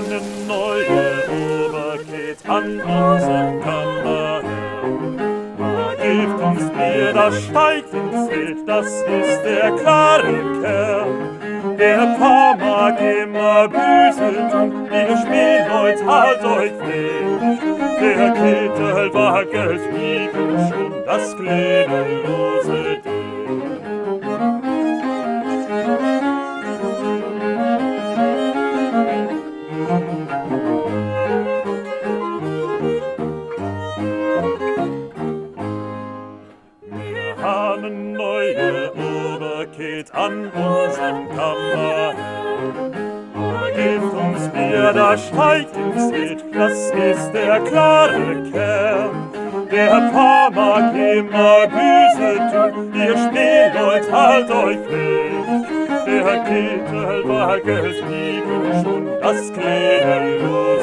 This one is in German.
eine neue Oberkeit an unseren Kammerherrn. Gebt uns Bier, das steigt ins Feld, das ist der klare Kern. Der Paar mag immer böse tun, ihr Spielleut halt euch weg. Der Kittel wackelt wie schon das kleine lose Ding. Eine neue Oberkeit an unseren Kammerherrn. Gebt uns Bier, da steigt ins Feld, das ist der klare Kern. Der Paar mag immer böse tun, ihr Spielleut halt euch weg. Der Kittel wackelt wie schon das kleine Los.